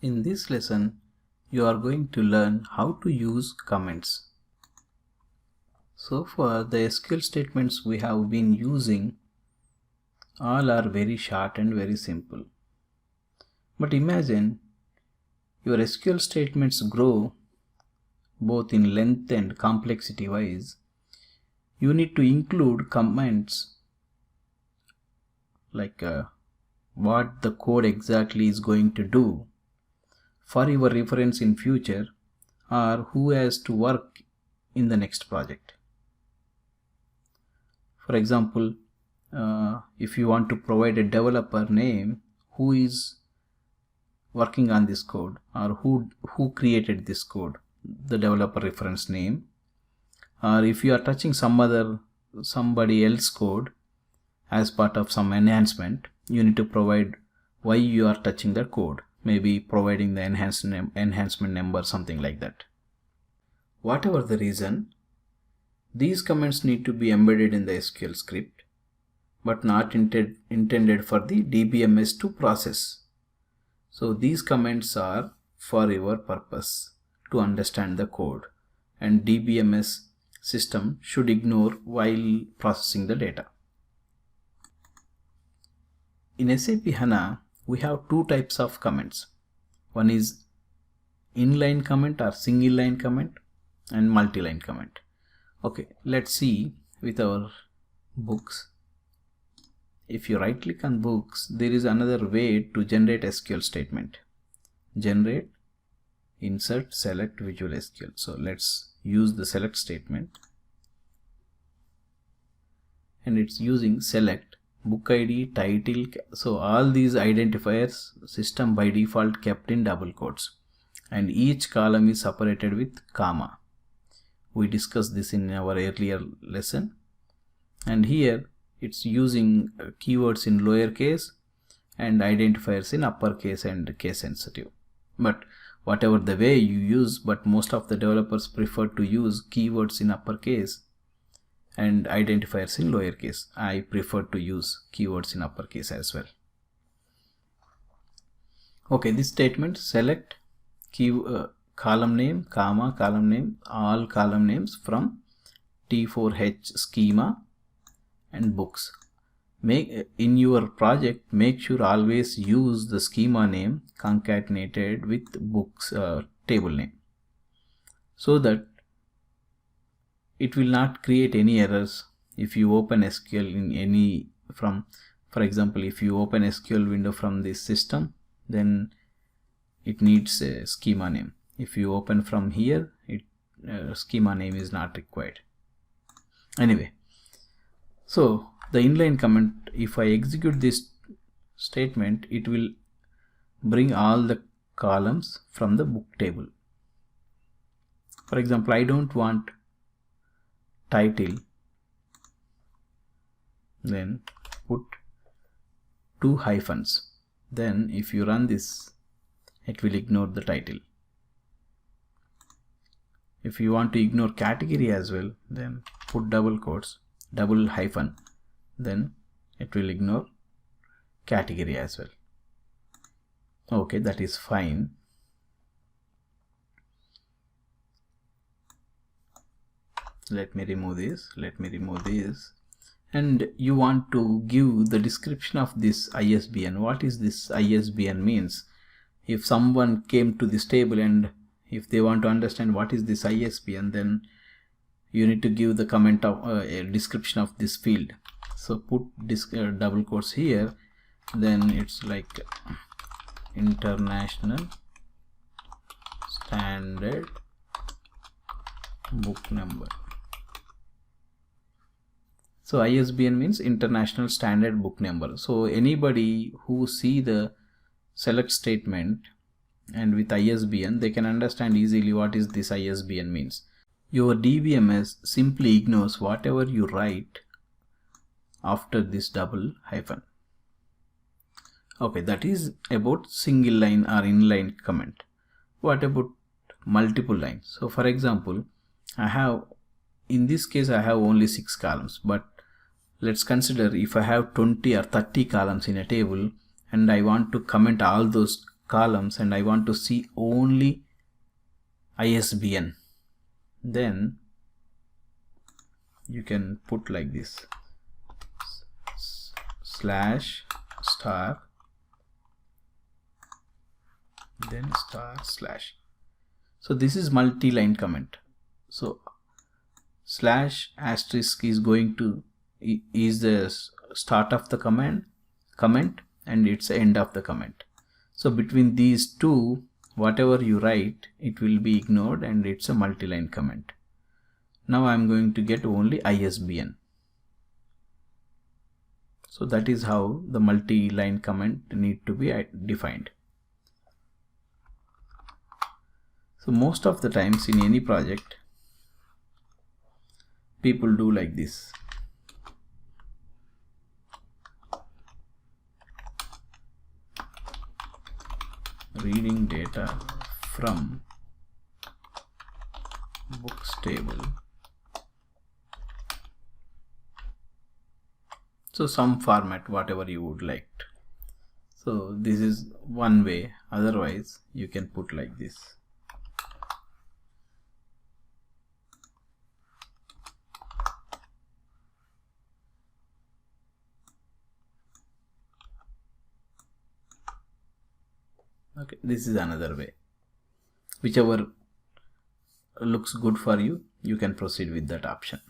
In this lesson, you are going to learn how to use comments. So far, the SQL statements we have been using all are very short and very simple. But imagine your SQL statements grow both in length and complexity wise. You need to include comments like what the code exactly is going to do for your reference in future, or who has to work in the next project. For example, if you want to provide a developer name who is working on this code, or who created this code, the developer reference name, or if you are touching somebody else code as part of some enhancement, you need to provide why you are touching the code, maybe providing the enhancement number, something like that. Whatever the reason, these comments need to be embedded in the SQL script, but not intended for the DBMS to process. So these comments are for your purpose to understand the code, and DBMS system should ignore while processing the data. In SAP HANA, we have two types of comments. One is inline comment or single line comment, and multi-line comment. Okay, let's see with our books. If you right click on books, there is another way to generate SQL statement. Generate, insert, select, Visual SQL. So let's use the select statement, and it's using select, book ID, title. So all these identifiers system by default kept in double quotes, and each column is separated with comma. We discussed this in our earlier lesson, and here it's using keywords in lowercase and identifiers in uppercase and case sensitive. But whatever the way you use, but most of the developers prefer to use keywords in uppercase and identifiers in lowercase. I prefer to use keywords in uppercase as well. Okay, this statement select column name, comma, column name, all column names from T4H schema and books. In your project, make sure always use the schema name concatenated with books table name, so that it will not create any errors if you open SQL in any for example, if you open SQL window from this system, then it needs a schema name. If you open from here, schema name is not required. Anyway, so the inline comment, if I execute this statement, it will bring all the columns from the book table. For example, I don't want title, then put 2 hyphens. Then if you run this, it will ignore the title. If you want to ignore category as well, then put double quotes, double hyphen, then it will ignore category as well. Okay, that is fine. Let me remove this. And you want to give the description of this ISBN. What is this ISBN means? If someone came to this table and if they want to understand what is this ISBN, then you need to give the comment of a description of this field. So put double quotes here, then it's like International Standard Book Number. So ISBN means International Standard Book Number. So anybody who see the select statement and with ISBN, they can understand easily what is this ISBN means. Your DBMS simply ignores whatever you write after this double hyphen. Okay, that is about single line or inline comment. What about multiple lines? So for example, in this case I have only 6 columns, but let's consider if I have 20 or 30 columns in a table and I want to comment all those columns and I want to see only ISBN, then you can put like this slash star then star slash. So this is multi-line comment. So slash asterisk is going to is the start of the comment and it's the end of the comment. So between these two, whatever you write, it will be ignored and it's a multi-line comment. Now I'm going to get only ISBN. So that is how the multi-line comment need to be defined. So most of the times in any project, people do like this. Reading data from books table. So some format, whatever you would like. So this is one way. Otherwise you can put like this. Okay, this is another way. Whichever looks good for you, you can proceed with that option.